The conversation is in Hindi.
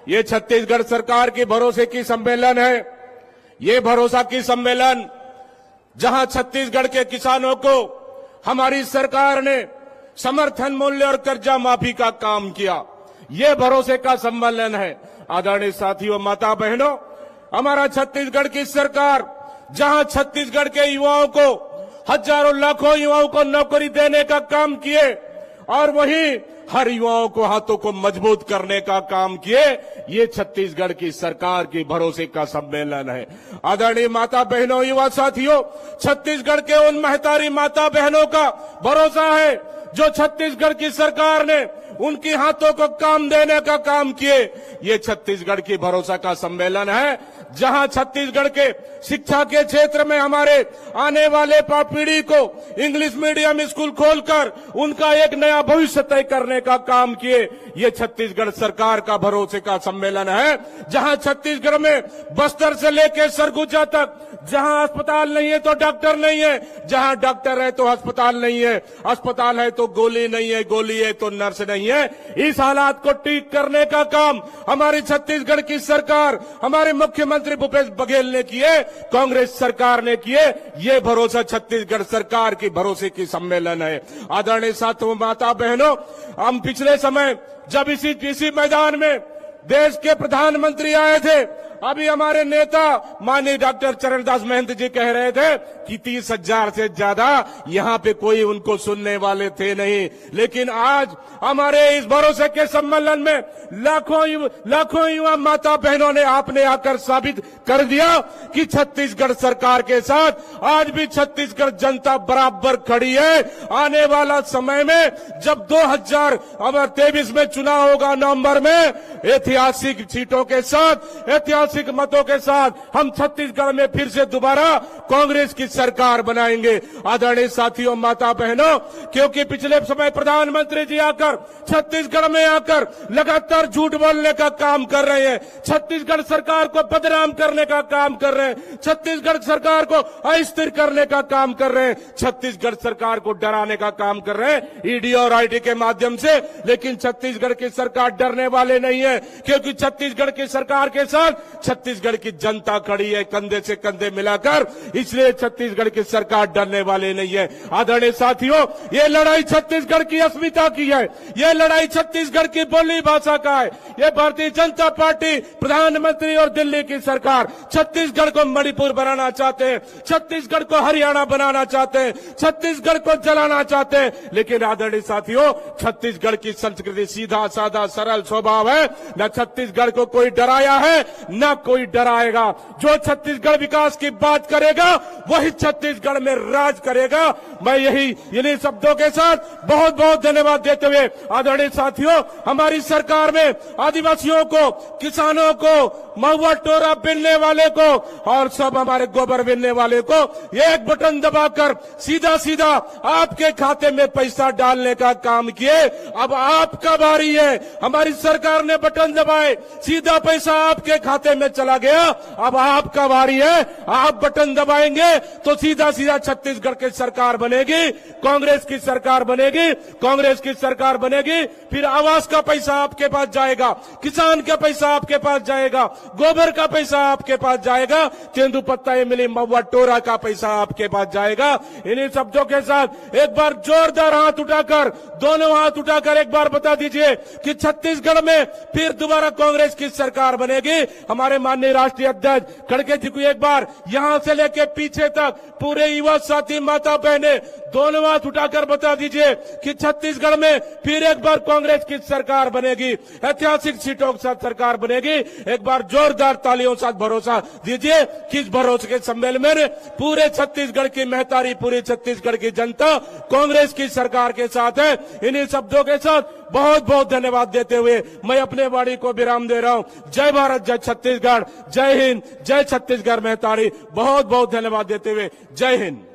ये छत्तीसगढ़ सरकार की भरोसे की सम्मेलन है। ये भरोसा की सम्मेलन जहां छत्तीसगढ़ के किसानों को हमारी सरकार ने समर्थन मूल्य और कर्जा माफी का काम किया। ये भरोसे का सम्मेलन है। आदरणीय साथियों, माता बहनों, हमारा छत्तीसगढ़ की सरकार जहां छत्तीसगढ़ के युवाओं को, हजारों लाखों युवाओं को नौकरी देने का काम किए और वहीं हर युवाओं को हाथों को मजबूत करने का काम किए, ये छत्तीसगढ़ की सरकार की भरोसे का सम्मेलन है। आदरणीय माता बहनों, युवा साथियों, छत्तीसगढ़ के उन महतारी माता बहनों का भरोसा है जो छत्तीसगढ़ की सरकार ने उनके हाथों को काम देने का काम किए। ये छत्तीसगढ़ की भरोसा का सम्मेलन है जहां छत्तीसगढ़ के शिक्षा के क्षेत्र में हमारे आने वाले पीढ़ी को इंग्लिश मीडियम स्कूल खोलकर उनका एक नया भविष्य तय करने का काम किए। ये छत्तीसगढ़ सरकार का भरोसे का सम्मेलन है जहां छत्तीसगढ़ में बस्तर से लेकर सरगुजा तक जहां अस्पताल नहीं है तो डॉक्टर नहीं है, जहां डॉक्टर है तो अस्पताल नहीं है, अस्पताल है तो गोली नहीं है, गोली है तो नर्स नहीं है। इस हालात को ठीक करने का काम हमारी छत्तीसगढ़ की सरकार, हमारे मुख्यमंत्री भूपेश बघेल ने किए, कांग्रेस सरकार ने किए। ये भरोसा छत्तीसगढ़ सरकार की भरोसे की सम्मेलन है। आदरणीय साथियों, माता बहनों, हम पिछले समय जब इसी मैदान में देश के प्रधानमंत्री आए थे, अभी हमारे नेता माननीय डॉक्टर चरणदास महंत जी कह रहे थे कि 30,000 से ज्यादा यहाँ पे कोई उनको सुनने वाले थे नहीं, लेकिन आज हमारे इस भरोसे के सम्मेलन में लाखों युवा माता बहनों ने आपने आकर साबित कर दिया कि छत्तीसगढ़ सरकार के साथ आज भी छत्तीसगढ़ जनता बराबर खड़ी है। आने वाला समय में जब 2023 में चुनाव होगा नवंबर में, ऐतिहासिक सीटों के साथ, ऐतिहासिक मतों के साथ हम छत्तीसगढ़ में फिर से दोबारा कांग्रेस की सरकार बनाएंगे। आदरणीय साथियों, माता बहनों, क्योंकि पिछले समय प्रधानमंत्री जी आकर छत्तीसगढ़ में आकर लगातार झूठ बोलने का काम कर रहे हैं, छत्तीसगढ़ सरकार को बदनाम करने का काम कर रहे हैं, छत्तीसगढ़ सरकार को अस्थिर करने का काम कर रहे हैं, छत्तीसगढ़ सरकार को डराने का काम कर रहे हैं ईडी और आईटी के माध्यम से। लेकिन छत्तीसगढ़ की सरकार डरने वाले नहीं है, क्योंकि छत्तीसगढ़ की सरकार के साथ छत्तीसगढ़ की जनता खड़ी है कंधे से कंधे मिलाकर, इसलिए छत्तीसगढ़ की सरकार डरने वाले नहीं है। आदरणीय साथियों, ये लड़ाई छत्तीसगढ़ की अस्मिता की है, ये लड़ाई छत्तीसगढ़ की बोली भाषा का है। ये भारतीय जनता पार्टी, प्रधानमंत्री और दिल्ली की सरकार छत्तीसगढ़ को मणिपुर बनाना चाहते हैं, छत्तीसगढ़ को हरियाणा बनाना चाहते हैं, छत्तीसगढ़ को जलाना चाहते हैं। लेकिन आदरणीय साथियों, छत्तीसगढ़ की संस्कृति सीधा साधा सरल स्वभाव है। न छत्तीसगढ़ को कोई डराया है, न कोई डराएगा। जो छत्तीसगढ़ विकास की बात करेगा वही छत्तीसगढ़ में राज करेगा। मैं इन्हीं शब्दों के साथ बहुत बहुत धन्यवाद देते हुए, आदरणीय साथियों, हमारी सरकार में आदिवासियों को, किसानों को, महुआ टोरा बिनने वाले को और सब हमारे गोबर बिनने वाले को एक बटन दबाकर सीधा सीधा आपके खाते में पैसा डालने का काम किए। अब आपका बारी है। हमारी सरकार ने बटन दबाए, सीधा पैसा आपके खाते में चला गया। अब आपका बारी है, आप बटन दबाएंगे तो सीधा सीधा छत्तीसगढ़ की सरकार बनेगी, कांग्रेस की सरकार बनेगी, कांग्रेस की सरकार बनेगी। फिर आवास का पैसा आपके पास जाएगा, किसान का पैसा आपके पास जाएगा, गोबर का पैसा आपके पास जाएगा, तेंदुपत्ता मिली महुआ टोरा का पैसा आपके पास जाएगा। इन्हीं शब्दों के साथ एक बार जोरदार हाथ उठाकर, दोनों हाथ उठाकर एक बार बता दीजिए कि छत्तीसगढ़ में फिर दोबारा कांग्रेस की सरकार बनेगी। हमारे माननीय राष्ट्रीय अध्यक्ष खड़गे जी को एक बार यहां से लेके पीछे तक पूरे युवा साथी माता बहने दोनों हाथ उठाकर बता दीजिए कि छत्तीसगढ़ में फिर एक बार कांग्रेस की सरकार बनेगी, ऐतिहासिक सीटों के साथ सरकार बनेगी। एक बार जोरदार तालियों के साथ भरोसा दीजिए कि इस भरोसे के सम्मेलन में पूरे छत्तीसगढ़ की महतारी, पूरी छत्तीसगढ़ की जनता कांग्रेस की सरकार के साथ है। इन्हीं शब्दों के साथ बहुत बहुत धन्यवाद देते हुए मैं अपने वाणी को विराम दे रहा हूं। जय भारत, जय छत्तीसगढ़, जय हिंद, जय छत्तीसगढ़ महतारी। बहुत बहुत धन्यवाद देते हुए जय हिंद।